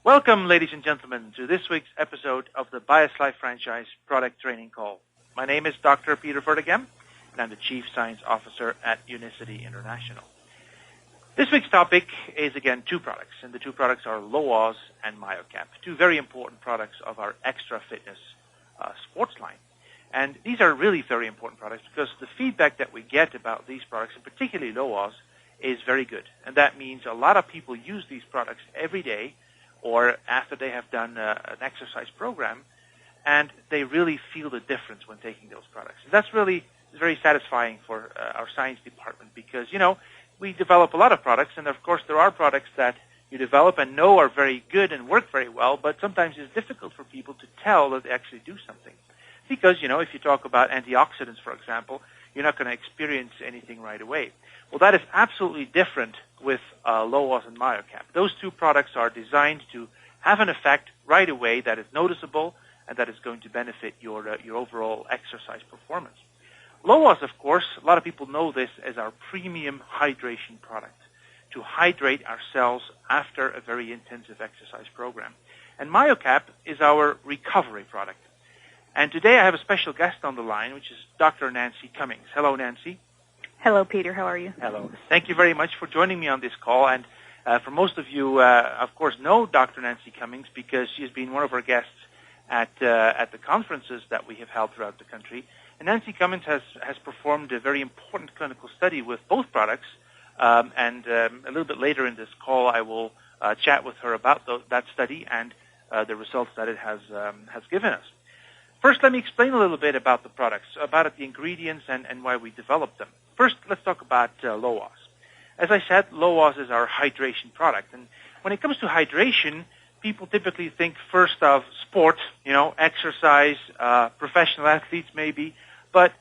Welcome, ladies and gentlemen, to this week's episode of the BioSlife Franchise Product Training Call. My name is Dr. Peter Verdegam, and I'm the Chief Science Officer at Unicity International. This week's topic is, again, two products, and the two products are Loaz and Myocap, two very important products of our extra fitness sports line. And these are really very important products because the feedback that we get about these products, and particularly Loaz, is very good. And that means a lot of people use these products every day or after they have done an exercise program, and they really feel the difference when taking those products. And that's really very satisfying for our science department because, we develop a lot of products, and of course there are products that you develop and know are very good and work very well, but sometimes it's difficult for people to tell that they actually do something. Because, if you talk about antioxidants, for example, you're not going to experience anything right away. Well, that is absolutely different with Loaz and Myocap. Those two products are designed to have an effect right away that is noticeable and that is going to benefit your overall exercise performance. Loaz, of course, a lot of people know this as our premium hydration product to hydrate our cells after a very intensive exercise program. And Myocap is our recovery product. And today I have a special guest on the line, which is Dr. Nancy Cummings. Hello, Nancy. Hello, Peter. How are you? Hello. Thank you very much for joining me on this call. And for most of you, of course, know Dr. Nancy Cummings because she's been one of our guests at the conferences that we have held throughout the country. And Nancy Cummings has performed a very important clinical study with both products. And a little bit later in this call, I will chat with her about that study and the results that it has given us. First, let me explain a little bit about the products, about the ingredients and why we developed them. First, let's talk about Loaz. As I said, Loaz is our hydration product. And when it comes to hydration, people typically think first of sport, exercise, professional athletes maybe. But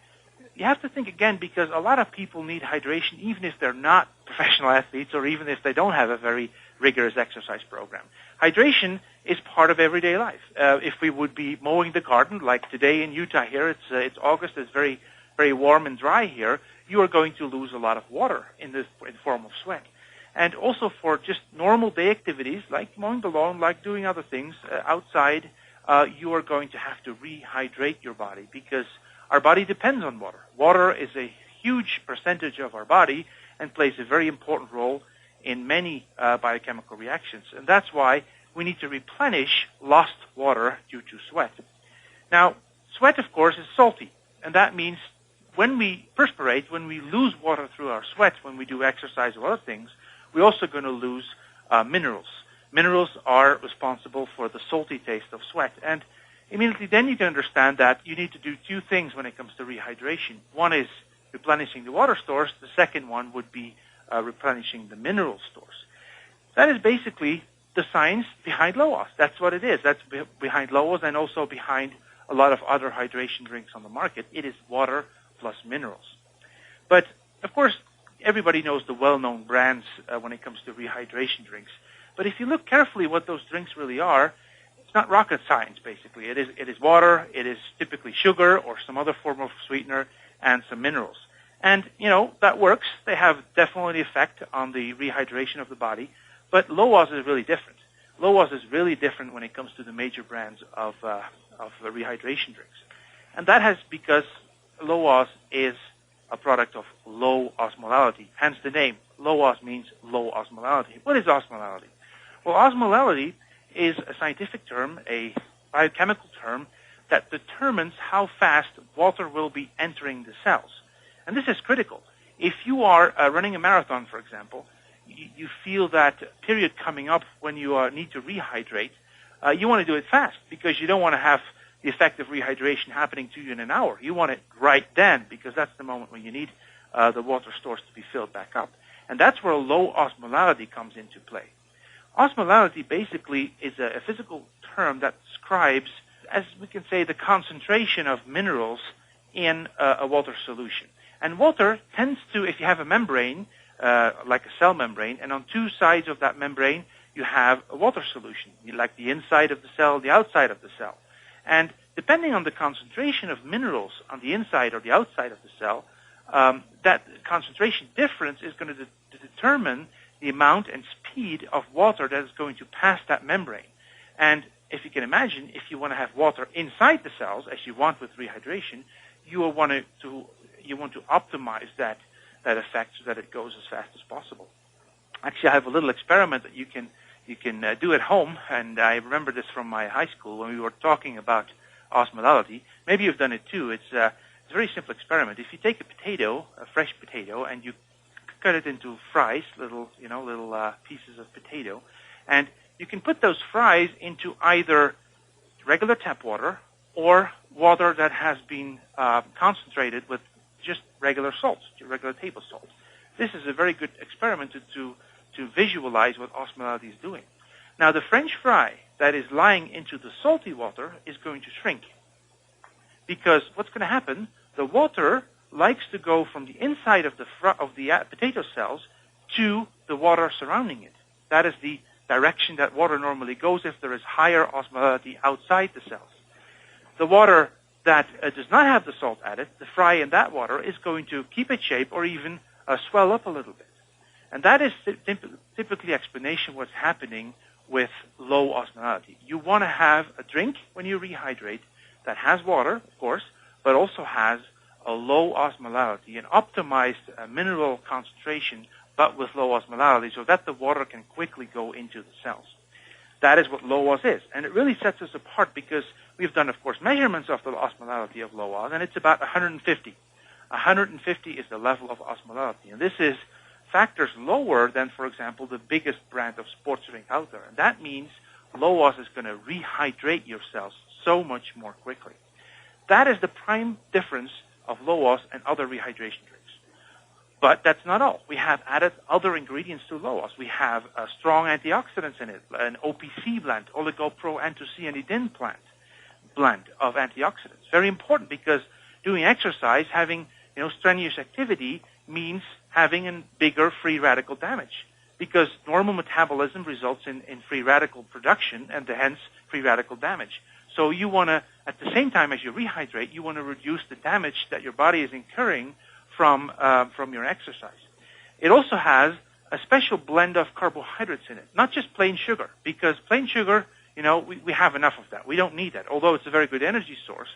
you have to think again because a lot of people need hydration even if they're not professional athletes or even if they don't have a very rigorous exercise program. Hydration is part of everyday life. If we would be mowing the garden, like today in Utah here, it's August, it's very, very warm and dry here, you are going to lose a lot of water in the form of sweat. And also for just normal day activities, like mowing the lawn, like doing other things outside, you are going to have to rehydrate your body because our body depends on water. Water is a huge percentage of our body and plays a very important role in many biochemical reactions. And that's why we need to replenish lost water due to sweat. Now, sweat, of course, is salty. And that means when we perspirate, when we lose water through our sweat, when we do exercise or other things, we're also going to lose minerals. Minerals are responsible for the salty taste of sweat. And immediately then you can understand that you need to do two things when it comes to rehydration. One is replenishing the water stores. The second one would be replenishing the mineral stores. That is basically the science behind Loaz. That's what it is. That's behind Loaz and also behind a lot of other hydration drinks on the market. It is water plus minerals. But, of course, everybody knows the well-known brands when it comes to rehydration drinks. But if you look carefully what those drinks really are, it's not rocket science, basically. It is water, it is typically sugar or some other form of sweetener, and some minerals. And, that works. They have definitely effect on the rehydration of the body. But Loaz is really different. Loaz is really different when it comes to the major brands of rehydration drinks. And that has because Loaz is a product of low osmolality, hence the name. Loaz means low osmolality. What is osmolality? Well, osmolality is a scientific term, a biochemical term, that determines how fast water will be entering the cells. And this is critical. If you are running a marathon, for example, you feel that period coming up when you need to rehydrate, you want to do it fast because you don't want to have the effect of rehydration happening to you in an hour. You want it right then because that's the moment when you need the water stores to be filled back up. And that's where low osmolality comes into play. Osmolality basically is a physical term that describes, as we can say, the concentration of minerals in a water solution. And water tends to, if you have a membrane, like a cell membrane, and on two sides of that membrane you have a water solution, like the inside of the cell, the outside of the cell. And depending on the concentration of minerals on the inside or the outside of the cell, that concentration difference is going to determine the amount and speed of water that is going to pass that membrane. And if you can imagine, if you want to have water inside the cells, as you want with rehydration, you will want to optimize that effect so that it goes as fast as possible. Actually, I have a little experiment that you can do at home, and I remember this from my high school when we were talking about osmolality. Maybe you've done it too. It's a very simple experiment. If you take a fresh potato, and you cut it into fries, little pieces of potato, and you can put those fries into either regular tap water or water that has been concentrated with just regular salt, regular table salt. This is a very good experiment to visualize what osmolality is doing. Now, the French fry that is lying into the salty water is going to shrink, because what's going to happen, the water likes to go from the inside of the potato cells to the water surrounding it. That is the direction that water normally goes if there is higher osmolality outside the cells. The water that does not have the salt added, the fry in that water, is going to keep its shape or even swell up a little bit. And that is typically explanation what's happening with low osmolality. You want to have a drink when you rehydrate that has water, of course, but also has a low osmolality, an optimized mineral concentration, but with low osmolality, so that the water can quickly go into the cells. That is what low os is. And it really sets us apart because we've done, of course, measurements of the osmolality of low os, and it's about 150. 150 is the level of osmolality. And this is factors lower than, for example, the biggest brand of sports drink out there. And that means low os is going to rehydrate your cells so much more quickly. That is the prime difference of low os and other rehydration drinks. But that's not all. We have added other ingredients to low os. We have strong antioxidants in it, an OPC blend, oligoproanthocyanidin blend of antioxidants. Very important because doing exercise, having strenuous activity, means having a bigger free radical damage, because normal metabolism results in free radical production and hence free radical damage. So you want to, at the same time as you rehydrate, you want to reduce the damage that your body is incurring from your exercise. It also has a special blend of carbohydrates in it, not just plain sugar, because plain sugar, we have enough of that. We don't need that. Although it's a very good energy source,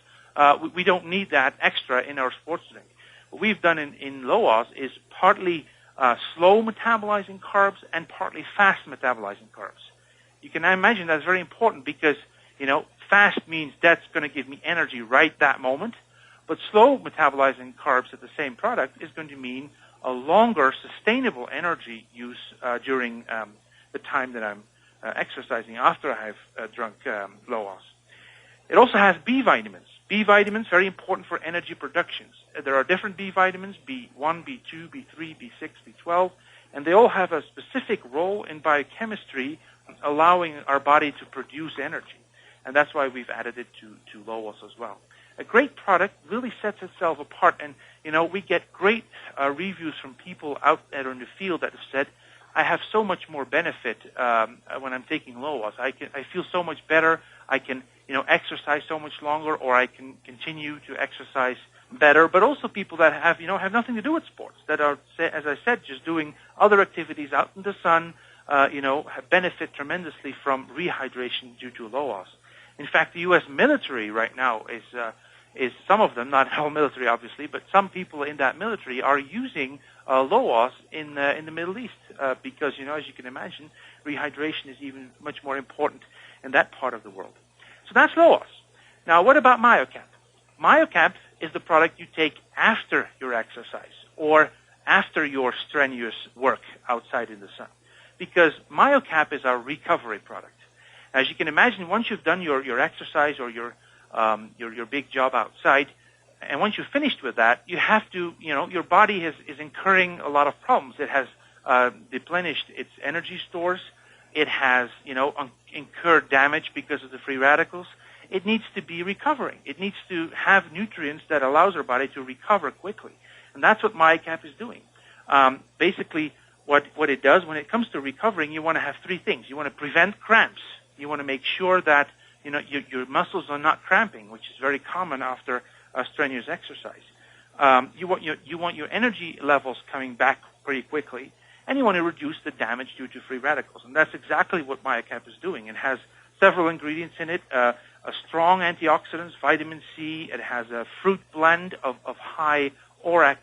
we don't need that extra in our sports drink. What we've done in low os is partly slow metabolizing carbs and partly fast metabolizing carbs. You can imagine that's very important because, fast means that's going to give me energy right that moment, but slow metabolizing carbs at the same product is going to mean a longer sustainable energy use during the time that I'm exercising after I have drunk low os. It also has B vitamins. B vitamins, very important for energy productions. There are different B vitamins, B1, B2, B3, B6, B12, and they all have a specific role in biochemistry, allowing our body to produce energy. And that's why we've added it to low os as well. A great product really sets itself apart, and we get great reviews from people out there in the field that have said, I have so much more benefit when I'm taking low os. I feel so much better. I can exercise so much longer, or I can continue to exercise better. But also people that have nothing to do with sports, that are, as I said, just doing other activities out in the sun, benefit tremendously from rehydration due to low os. In fact, the U.S. military right now is some of them, not all military obviously, but some people in that military are using low os in the Middle East because, as you can imagine, rehydration is even much more important in that part of the world. So that's low os. Now, what about Myocap? Myocap is the product you take after your exercise or after your strenuous work outside in the sun, because Myocap is our recovery product. As you can imagine, once you've done your exercise or your big job outside, and once you've finished with that, you have to, your body is incurring a lot of problems. It has deplenished its energy stores. It has, incurred damage because of the free radicals. It needs to be recovering. It needs to have nutrients that allows our body to recover quickly. And that's what Myocap is doing. Basically, what it does when it comes to recovering, you want to have three things. You want to prevent cramps. You want to make sure that your muscles are not cramping, which is very common after a strenuous exercise. You want your energy levels coming back pretty quickly, and you want to reduce the damage due to free radicals. And that's exactly what Myocap is doing. It has several ingredients in it, a strong antioxidants, vitamin C. It has a fruit blend of high ORAC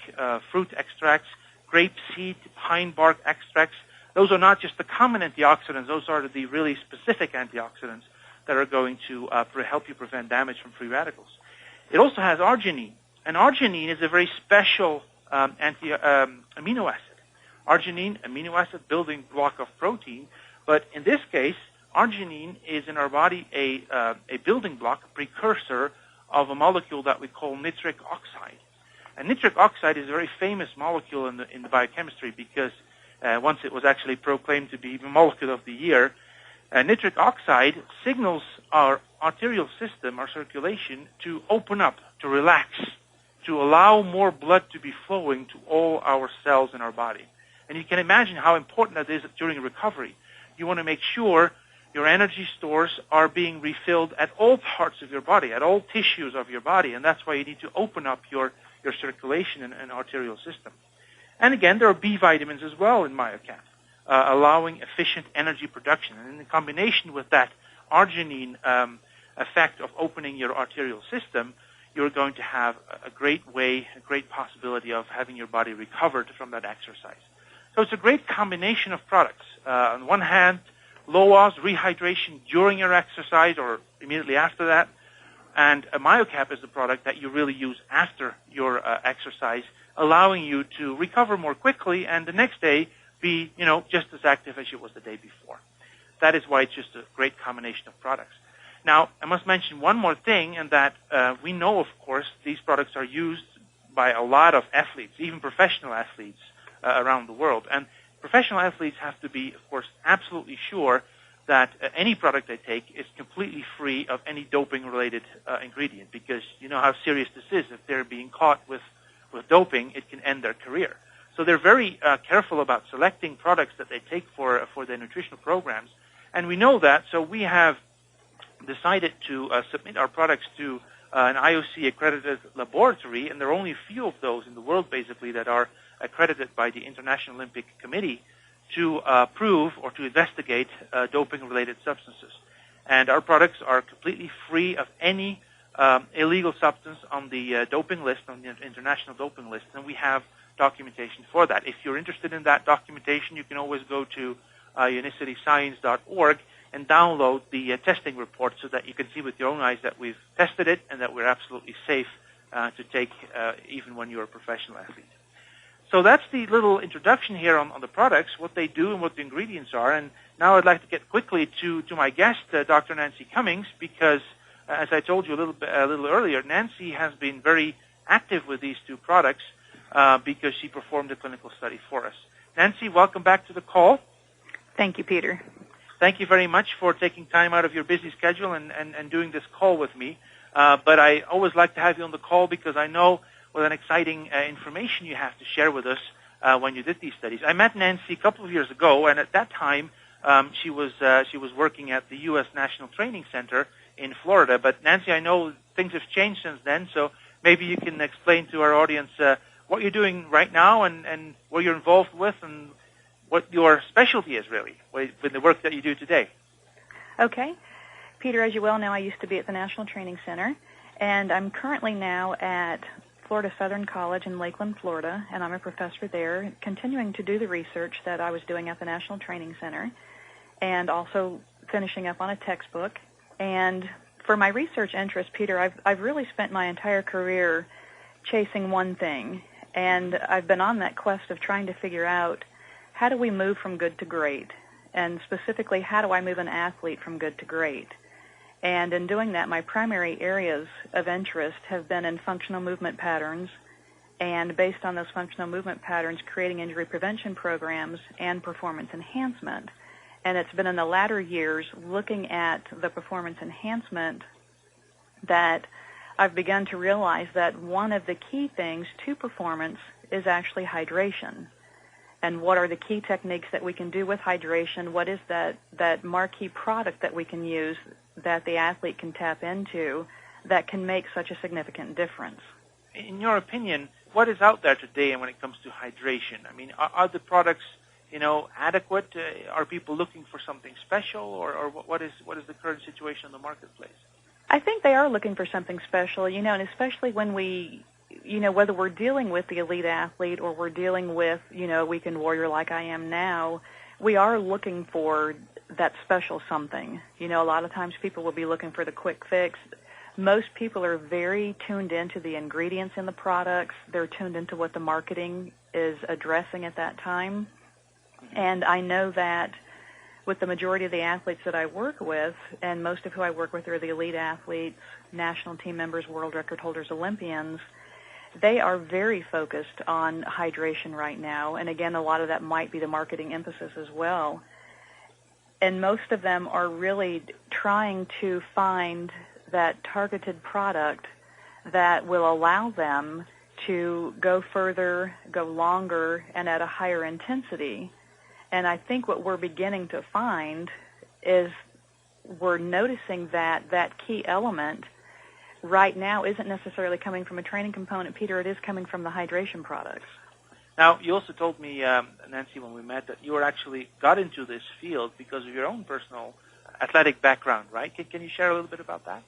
fruit extracts, grape seed, pine bark extracts. Those are not just the common antioxidants. Those are the really specific antioxidants that are going to help you prevent damage from free radicals. It also has arginine, and arginine is a very special amino acid. Arginine, amino acid, building block of protein, but in this case, arginine is in our body a building block, a precursor of a molecule that we call nitric oxide. And nitric oxide is a very famous molecule in the biochemistry because once it was actually proclaimed to be the molecule of the year. Nitric oxide signals our arterial system, our circulation, to open up, to relax, to allow more blood to be flowing to all our cells in our body. And you can imagine how important that is during recovery. You want to make sure your energy stores are being refilled at all parts of your body, at all tissues of your body, and that's why you need to open up your circulation and arterial system. And again, there are B vitamins as well in Myocap, allowing efficient energy production. And in combination with that arginine effect of opening your arterial system, you're going to have a great possibility of having your body recovered from that exercise. So it's a great combination of products. On one hand, low-os, rehydration during your exercise or immediately after that. And a Myocap is the product that you really use after your exercise, allowing you to recover more quickly and the next day be, just as active as you was the day before. That is why it's just a great combination of products. Now, I must mention one more thing, and that we know, of course, these products are used by a lot of athletes, even professional athletes around the world. And professional athletes have to be, of course, absolutely sure that any product they take is completely free of any doping-related ingredient, because you know how serious this is. If they're being caught with doping, it can end their career. So they're very careful about selecting products that they take for their nutritional programs. And we know that, so we have decided to submit our products to an IOC-accredited laboratory, and there are only a few of those in the world, basically, that are accredited by the International Olympic Committee to prove or to investigate doping-related substances. And our products are completely free of any illegal substance on the doping list, on the international doping list, and we have documentation for that. If you're interested in that documentation, you can always go to unicityscience.org and download the testing report so that you can see with your own eyes that we've tested it and that we're absolutely safe to take even when you're a professional athlete. So that's the little introduction here on the products, what they do and what the ingredients are. And now I'd like to get quickly to my guest, Dr. Nancy Cummings, because as I told you a little earlier, Nancy has been very active with these two products because she performed a clinical study for us. Nancy, welcome back to the call. Thank you, Peter. Thank you very much for taking time out of your busy schedule and doing this call with me. But I always like to have you on the call because I know what an exciting information you have to share with us when you did these studies. I met Nancy a couple of years ago, and at that time she was working at the U.S. National Training Center in Florida. But Nancy, I know things have changed since then, so maybe you can explain to our audience what you're doing right now and what you're involved with and what your specialty is really with the work that you do today. Okay. Peter, as you well know, I used to be at the National Training Center, and I'm currently now at Florida Southern College in Lakeland, Florida, and I'm a professor there, continuing to do the research that I was doing at the National Training Center, and also finishing up on a textbook. And for my research interest, Peter, I've really spent my entire career chasing one thing, and I've been on that quest of trying to figure out how do we move from good to great, and specifically, how do I move an athlete from good to great? And in doing that, my primary areas of interest have been in functional movement patterns, and based on those functional movement patterns, creating injury prevention programs and performance enhancement. And it's been in the latter years, looking at the performance enhancement, that I've begun to realize that one of the key things to performance is actually hydration. And what are the key techniques that we can do with hydration? What is that marquee product that we can use that the athlete can tap into that can make such a significant difference? In your opinion, what is out there today when it comes to hydration? I mean, are the products adequate? Are people looking for something special, or what is the current situation in the marketplace? I think they are looking for something special, and especially when we, whether we're dealing with the elite athlete or we're dealing with, a weekend warrior like I am now, we are looking for that special something. A lot of times people will be looking for the quick fix. Most people are very tuned into the ingredients in the products. They're tuned into what the marketing is addressing at that time. And I know that with the majority of the athletes that I work with, and most of who I work with are the elite athletes, national team members, world record holders, Olympians, they are very focused on hydration right now. And again, a lot of that might be the marketing emphasis as well. And most of them are really trying to find that targeted product that will allow them to go further, go longer, and at a higher intensity. And I think what we're beginning to find is we're noticing that that key element right now isn't necessarily coming from a training component, Peter. It is coming from the hydration products. Now, you also told me, Nancy, when we met, that you actually got into this field because of your own personal athletic background, right? Can you share a little bit about that?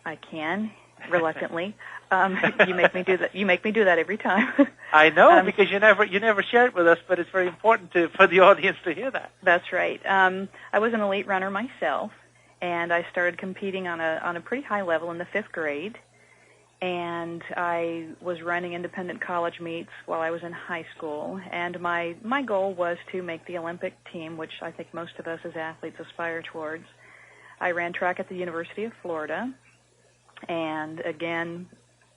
I can, reluctantly. You make me do that. You make me do that every time. I know, because you never share it with us, but it's very important for the audience to hear that. That's right. I was an elite runner myself, and I started competing on a pretty high level in the 5th grade. And I was running independent college meets while I was in high school. And my goal was to make the Olympic team, which I think most of us as athletes aspire towards. I ran track at the University of Florida. And again,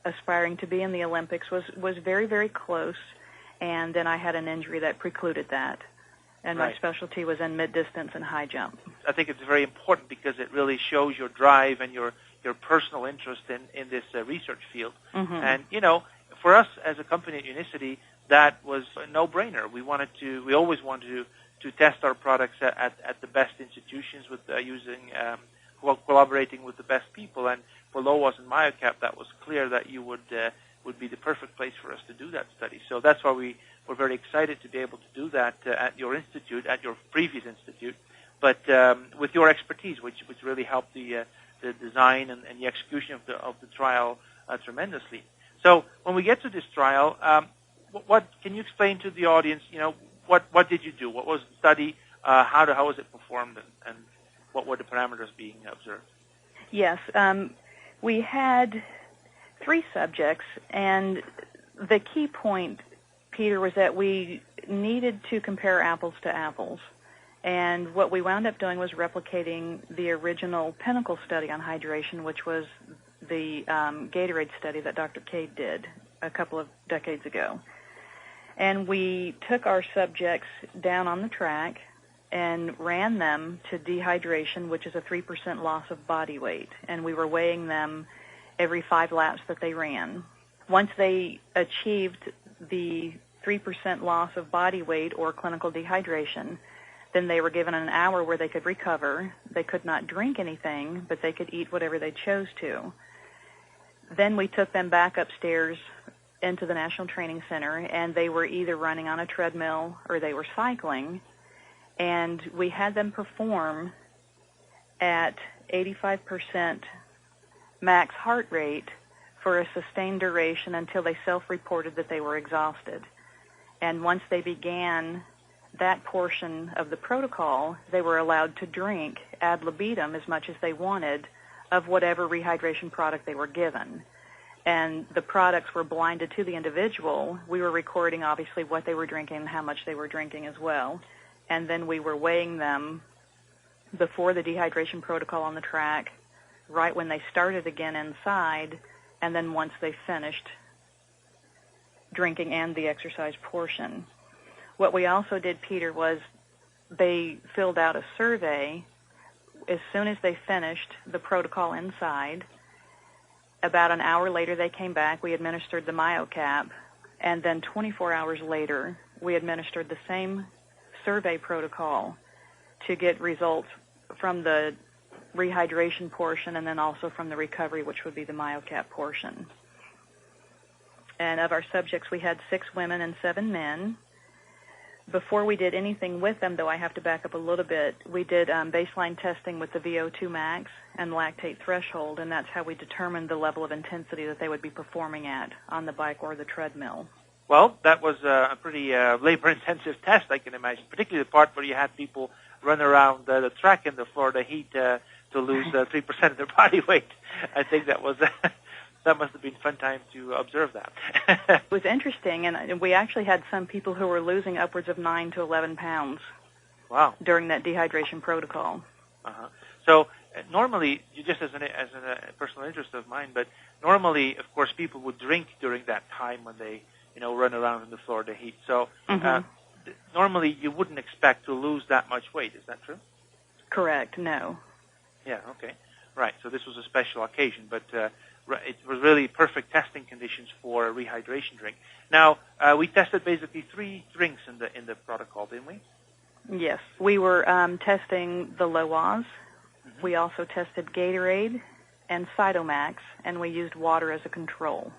aspiring to be in the Olympics was very, very close. And then I had an injury that precluded that. And right. My specialty was in mid-distance and high jump. I think it's very important because it really shows your drive and your personal interest in this research field. Mm-hmm. And, for us as a company at Unicity, that was a no-brainer. We always wanted to test our products at the best institutions with collaborating with the best people. And for LOAS and Myocap, that was clear that you would be the perfect place for us to do that study. So that's why we were very excited to be able to do that at your institute, at your previous institute, but with your expertise, which really helped the design and the execution of the trial tremendously. So when we get to this trial, what can you explain to the audience? What did you do? What was the study? How was it performed, and what were the parameters being observed? Yes, we had 3 subjects, and the key point, Peter, was that we needed to compare apples to apples. And what we wound up doing was replicating the original Pinnacle study on hydration, which was the Gatorade study that Dr. Cade did a couple of decades ago. And we took our subjects down on the track and ran them to dehydration, which is a 3% loss of body weight. And we were weighing them every 5 laps that they ran. Once they achieved the 3% loss of body weight or clinical dehydration, then they were given an hour where they could recover. They could not drink anything, but they could eat whatever they chose to. Then we took them back upstairs into the National Training Center, and they were either running on a treadmill or they were cycling. And we had them perform at 85% max heart rate for a sustained duration until they self-reported that they were exhausted. And once they began that portion of the protocol, they were allowed to drink ad libitum as much as they wanted of whatever rehydration product they were given. And the products were blinded to the individual. We were recording, obviously, what they were drinking and how much they were drinking as well. And then we were weighing them before the dehydration protocol on the track, right when they started again inside, and then once they finished drinking and the exercise portion. What we also did, Peter, was they filled out a survey as soon as they finished the protocol inside. About an hour later, they came back. We administered the Myocap, and then 24 hours later, we administered the same survey protocol to get results from the rehydration portion and then also from the recovery, which would be the Myocap portion. And of our subjects, we had 6 women and 7 men. Before we did anything with them, though I have to back up a little bit, we did baseline testing with the VO2 max and lactate threshold, and that's how we determined the level of intensity that they would be performing at on the bike or the treadmill. Well, that was a pretty labor-intensive test, I can imagine, particularly the part where you had people run around the track in the Florida heat to lose 3% of their body weight. I think that was that must have been a fun time to observe that. It was interesting, and we actually had some people who were losing upwards of 9 to 11 pounds. Wow. During that dehydration protocol. Uh-huh. So normally, just as a personal interest of mine, but normally, of course, people would drink during that time when they, run around in the Florida heat. So normally, you wouldn't expect to lose that much weight. Is that true? Correct. No. Yeah. Okay. Right. So this was a special occasion, but it was really perfect testing conditions for a rehydration drink. Now we tested basically 3 drinks in the protocol, didn't we? Yes. We were testing the Loaz. Mm-hmm. We also tested Gatorade and Cytomax, and we used water as a control.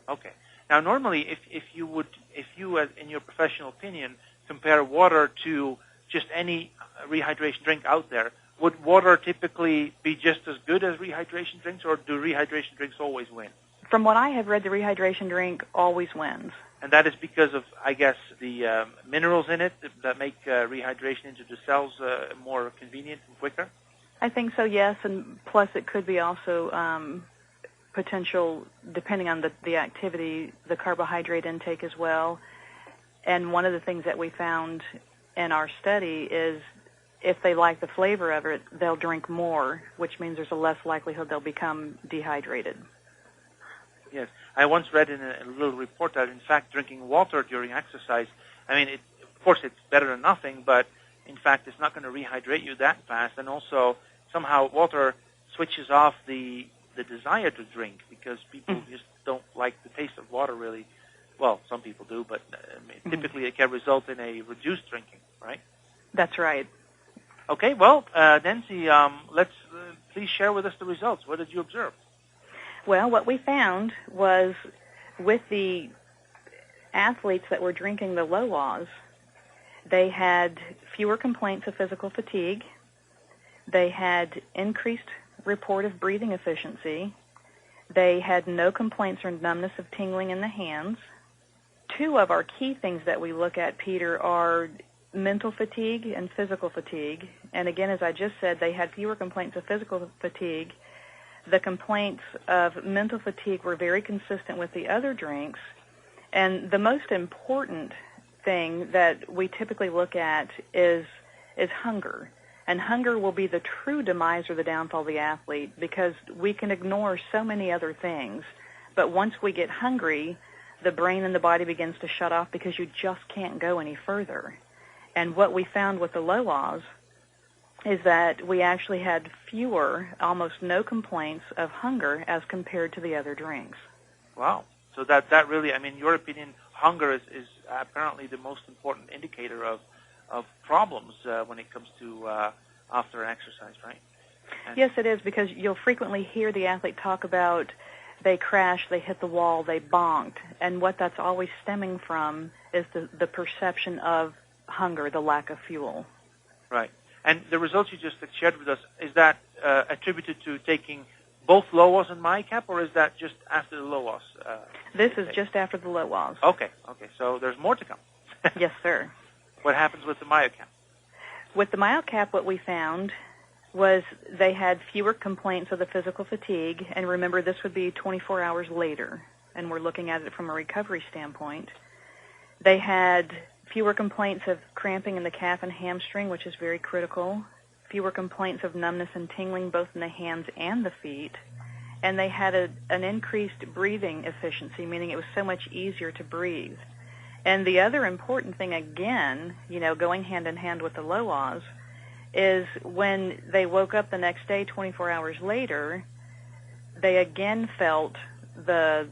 Okay. Now, normally, if you in your professional opinion, compare water to just any rehydration drink out there, would water typically be just as good as rehydration drinks, or do rehydration drinks always win? From what I have read, the rehydration drink always wins. And that is because of, I guess, the minerals in it that make rehydration into the cells more convenient and quicker? I think so, yes, and plus it could be also potential, depending on the activity, the carbohydrate intake as well. And one of the things that we found in our study is if they like the flavor of it, they'll drink more, which means there's a less likelihood they'll become dehydrated. Yes. I once read in a little report that, in fact, drinking water during exercise, I mean, of course, it's better than nothing, but, in fact, it's not going to rehydrate you that fast. And also, somehow, water switches off the desire to drink because people just don't like the taste of water really. Well, some people do, but typically it can result in a reduced drinking, right? That's right. Okay, well, Nancy, let's please share with us the results. What did you observe? Well, what we found was with the athletes that were drinking the Loaz, they had fewer complaints of physical fatigue. They had increased report of breathing efficiency. They had no complaints or numbness of tingling in the hands. 2 of our key things that we look at, Peter, are mental fatigue and physical fatigue. And again, as I just said, they had fewer complaints of physical fatigue. The complaints of mental fatigue were very consistent with the other drinks. And the most important thing that we typically look at is hunger. And hunger will be the true demise or the downfall of the athlete because we can ignore so many other things. But once we get hungry, the brain and the body begins to shut off because you just can't go any further. And what we found with the Loaz is that we actually had fewer, almost no complaints of hunger as compared to the other drinks. Wow. So that really, I mean, in your opinion, hunger is apparently the most important indicator of problems when it comes to after exercise, right? And yes, it is, because you'll frequently hear the athlete talk about they crashed, they hit the wall, they bonked, and what that's always stemming from is the perception of hunger, the lack of fuel. Right. And the results you just shared with us, is that attributed to taking both Loaz and Myocap, or is that just after the Loaz? This is just after the Loaz. Okay. So there's more to come. Yes, sir. What happens with the Myocap? With the Myocap, what we found was they had fewer complaints of the physical fatigue, and remember, this would be 24 hours later, and we're looking at it from a recovery standpoint. They had fewer complaints of cramping in the calf and hamstring, which is very critical, fewer complaints of numbness and tingling both in the hands and the feet, and they had an increased breathing efficiency, meaning it was so much easier to breathe. And the other important thing, again, going hand in hand with the Loaz, is when they woke up the next day, 24 hours later, they again felt the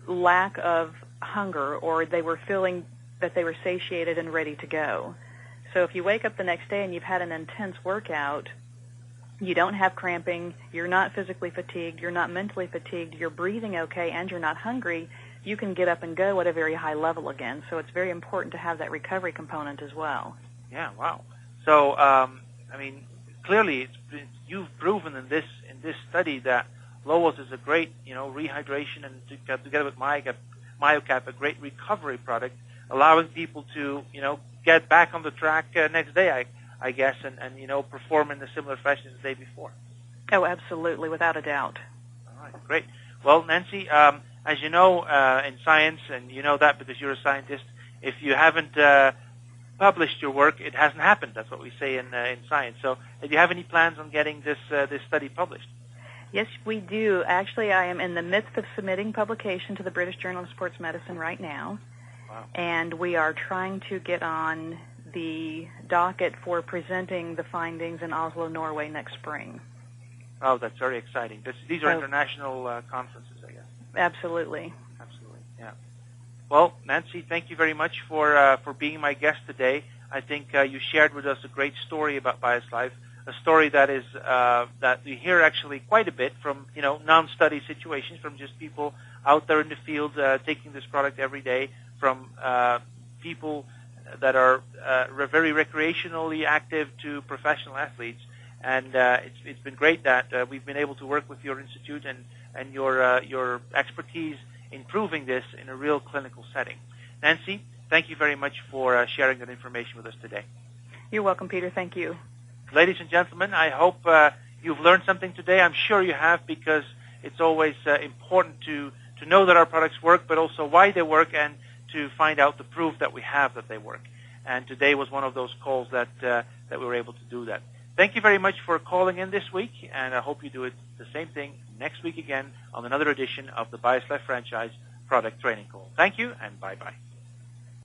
lack of hunger, or they were feeling that they were satiated and ready to go. So if you wake up the next day and you've had an intense workout, you don't have cramping, you're not physically fatigued, you're not mentally fatigued, you're breathing okay, and you're not hungry, you can get up and go at a very high level again. So it's very important to have that recovery component as well. Yeah, wow. So, clearly you've proven in this study that Lowell's is a great, rehydration, and together with Myocap, a great recovery product, allowing people to, get back on the track next day, I guess, and perform in a similar fashion as the day before. Oh, absolutely, without a doubt. All right, great. Well, Nancy, as you know, in science, and you know that because you're a scientist, if you haven't published your work, it hasn't happened. That's what we say in science. So, do you have any plans on getting this study published? Yes, we do. Actually, I am in the midst of submitting publication to the British Journal of Sports Medicine right now. Wow. And we are trying to get on the docket for presenting the findings in Oslo, Norway next spring. Oh, that's very exciting. These are international conferences, I guess. Absolutely. Absolutely, yeah. Well, Nancy, thank you very much for being my guest today. I think you shared with us a great story about BioSlife, a story that is that we hear actually quite a bit from non-study situations, from just people out there in the field taking this product every day, from people that are very recreationally active to professional athletes. And it's been great that we've been able to work with your institute and your expertise in proving this in a real clinical setting. Nancy, thank you very much for sharing that information with us today. You're welcome, Peter. Thank you. Ladies and gentlemen, I hope you've learned something today. I'm sure you have, because it's always important to know that our products work, but also why they work, and to find out the proof that we have that they work. And today was one of those calls that we were able to do that. Thank you very much for calling in this week, and I hope you do it the same thing next week again on another edition of the BioSlife Franchise Product Training Call. Thank you, and bye-bye.